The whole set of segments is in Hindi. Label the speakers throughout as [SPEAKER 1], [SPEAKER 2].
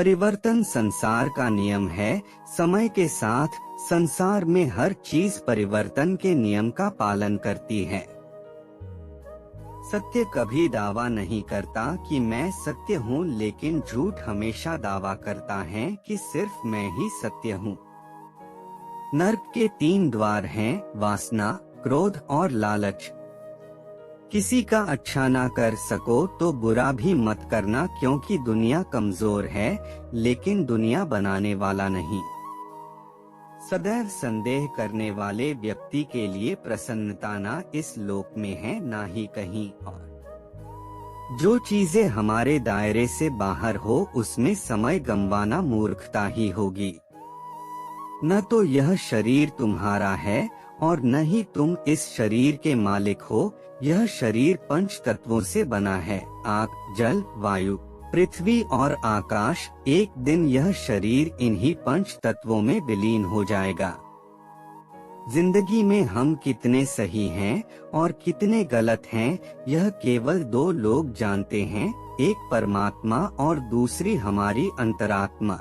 [SPEAKER 1] परिवर्तन संसार का नियम है। समय के साथ संसार में हर चीज परिवर्तन के नियम का पालन करती है। सत्य कभी दावा नहीं करता कि मैं सत्य हूँ, लेकिन झूठ हमेशा दावा करता है कि सिर्फ मैं ही सत्य हूँ। नर्क के 3 द्वार हैं, वासना, क्रोध और लालच। किसी का अच्छा ना कर सको तो बुरा भी मत करना, क्योंकि दुनिया कमजोर है, लेकिन दुनिया बनाने वाला नहीं। सदैव संदेह करने वाले व्यक्ति के लिए प्रसन्नता ना इस लोक में है ना ही कहीं और। जो चीजें हमारे दायरे से बाहर हो उसमें समय गंवाना मूर्खता ही होगी। न तो यह शरीर तुम्हारा है और न ही तुम इस शरीर के मालिक हो। यह शरीर 5 तत्वों से बना है, आग, जल, वायु, पृथ्वी और आकाश। एक दिन यह शरीर इन्हीं 5 तत्वों में विलीन हो जाएगा। जिंदगी में हम कितने सही हैं और कितने गलत हैं, यह केवल 2 लोग जानते हैं, एक परमात्मा और दूसरी हमारी अंतरात्मा।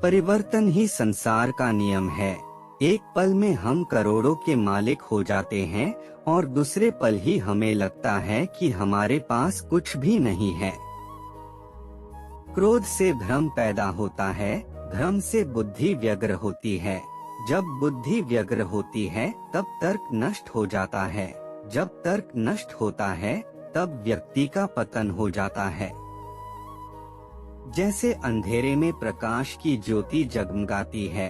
[SPEAKER 1] परिवर्तन ही संसार का नियम है। एक पल में हम करोड़ों के मालिक हो जाते हैं और दूसरे पल ही हमें लगता है कि हमारे पास कुछ भी नहीं है। क्रोध से भ्रम पैदा होता है, भ्रम से बुद्धि व्यग्र होती है। जब बुद्धि व्यग्र होती है तब तर्क नष्ट हो जाता है। जब तर्क नष्ट होता है तब व्यक्ति का पतन हो जाता है। जैसे अंधेरे में प्रकाश की ज्योति जगमगाती है,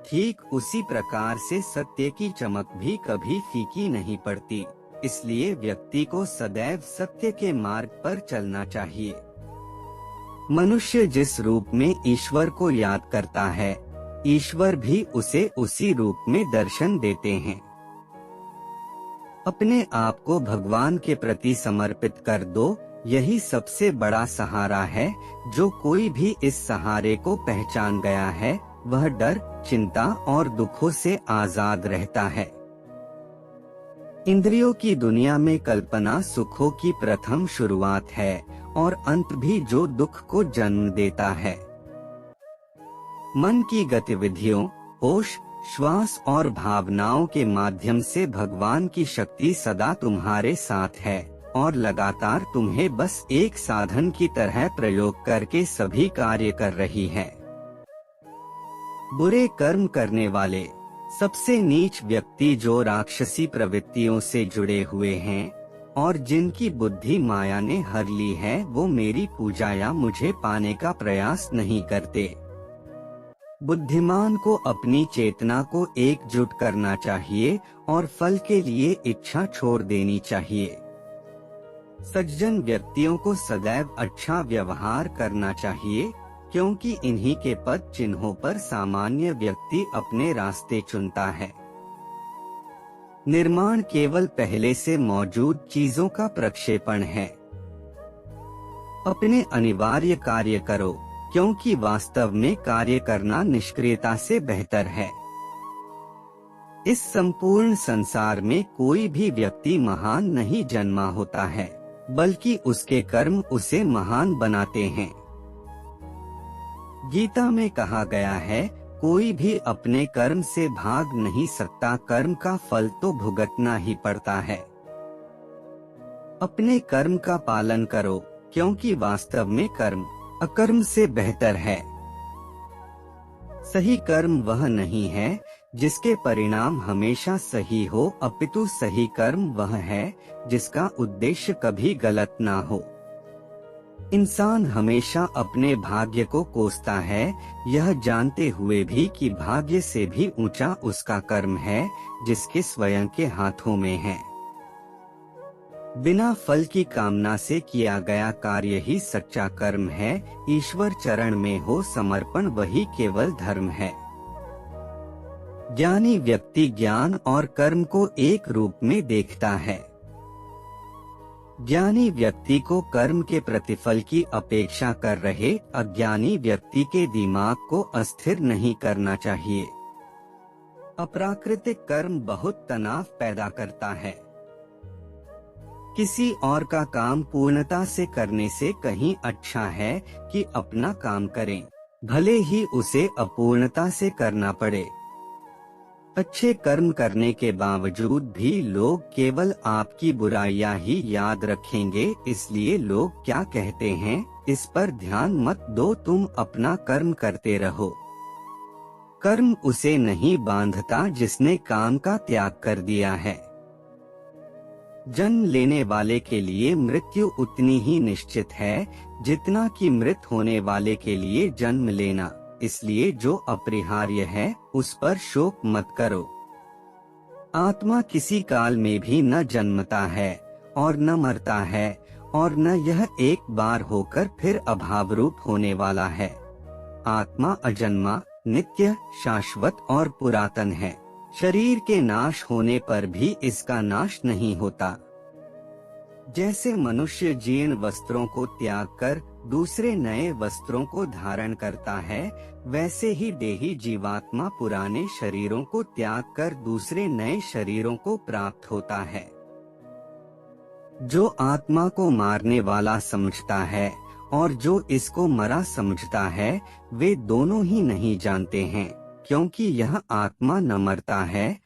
[SPEAKER 1] ठीक उसी प्रकार से सत्य की चमक भी कभी फीकी नहीं पड़ती। इसलिए व्यक्ति को सदैव सत्य के मार्ग पर चलना चाहिए। मनुष्य जिस रूप में ईश्वर को याद करता है, ईश्वर भी उसे उसी रूप में दर्शन देते हैं। अपने आप को भगवान के प्रति समर्पित कर दो, यही सबसे बड़ा सहारा है। जो कोई भी इस सहारे को पहचान गया है, वह डर, चिंता और दुखों से आजाद रहता है। इंद्रियों की दुनिया में कल्पना सुखों की प्रथम शुरुआत है और अंत भी जो दुख को जन्म देता है। मन की गतिविधियों, होश, श्वास और भावनाओं के माध्यम से भगवान की शक्ति सदा तुम्हारे साथ है और लगातार तुम्हें बस एक साधन की तरह प्रयोग करके सभी कार्य कर रही है। बुरे कर्म करने वाले, सबसे नीच व्यक्ति जो राक्षसी प्रवृत्तियों से जुड़े हुए हैं और जिनकी बुद्धि माया ने हर ली है, वो मेरी पूजा या मुझे पाने का प्रयास नहीं करते। बुद्धिमान को अपनी चेतना को एकजुट करना चाहिए और फल के लिए इच्छा छोड़ देनी चाहिए। सज्जन व्यक्तियों को सदैव अच्छा व्यवहार करना चाहिए, क्योंकि इन्हीं के पद चिन्हों पर सामान्य व्यक्ति अपने रास्ते चुनता है। निर्माण केवल पहले से मौजूद चीजों का प्रक्षेपण है। अपने अनिवार्य कार्य करो, क्योंकि वास्तव में कार्य करना निष्क्रियता से बेहतर है। इस संपूर्ण संसार में कोई भी व्यक्ति महान नहीं जन्मा होता है, बल्कि उसके कर्म उसे महान बनाते हैं। गीता में कहा गया है, कोई भी अपने कर्म से भाग नहीं सकता, कर्म का फल तो भुगतना ही पड़ता है। अपने कर्म का पालन करो, क्योंकि वास्तव में कर्म अकर्म से बेहतर है। सही कर्म वह नहीं है जिसके परिणाम हमेशा सही हो, अपितु सही कर्म वह है जिसका उद्देश्य कभी गलत ना हो। इंसान हमेशा अपने भाग्य को कोसता है, यह जानते हुए भी कि भाग्य से भी ऊंचा उसका कर्म है जिसके स्वयं के हाथों में है। बिना फल की कामना से किया गया कार्य ही सच्चा कर्म है। ईश्वर चरण में हो समर्पण वही केवल धर्म है। ज्ञानी व्यक्ति ज्ञान और कर्म को एक रूप में देखता है। ज्ञानी व्यक्ति को कर्म के प्रतिफल की अपेक्षा कर रहे अज्ञानी व्यक्ति के दिमाग को अस्थिर नहीं करना चाहिए। अप्राकृतिक कर्म बहुत तनाव पैदा करता है। किसी और का काम पूर्णता से करने से कहीं अच्छा है कि अपना काम करें, भले ही उसे अपूर्णता से करना पड़े। अच्छे कर्म करने के बावजूद भी लोग केवल आपकी बुराइयां ही याद रखेंगे, इसलिए लोग क्या कहते हैं इस पर ध्यान मत दो, तुम अपना कर्म करते रहो। कर्म उसे नहीं बांधता जिसने काम का त्याग कर दिया है। जन्म लेने वाले के लिए मृत्यु उतनी ही निश्चित है जितना कि मृत होने वाले के लिए जन्म लेना, इसलिए जो अपरिहार्य है उस पर शोक मत करो। आत्मा किसी काल में भी न जन्मता है और न मरता है, और न यह एक बार होकर फिर अभाव रूप होने वाला है। आत्मा अजन्मा, नित्य, शाश्वत और पुरातन है। शरीर के नाश होने पर भी इसका नाश नहीं होता। जैसे मनुष्य जीर्ण वस्त्रों को त्याग कर दूसरे नए वस्त्रों को धारण करता है, वैसे ही देही जीवात्मा पुराने शरीरों को त्याग कर दूसरे नए शरीरों को प्राप्त होता है। जो आत्मा को मारने वाला समझता है और जो इसको मरा समझता है, वे दोनों ही नहीं जानते हैं, क्योंकि यह आत्मा न मरता है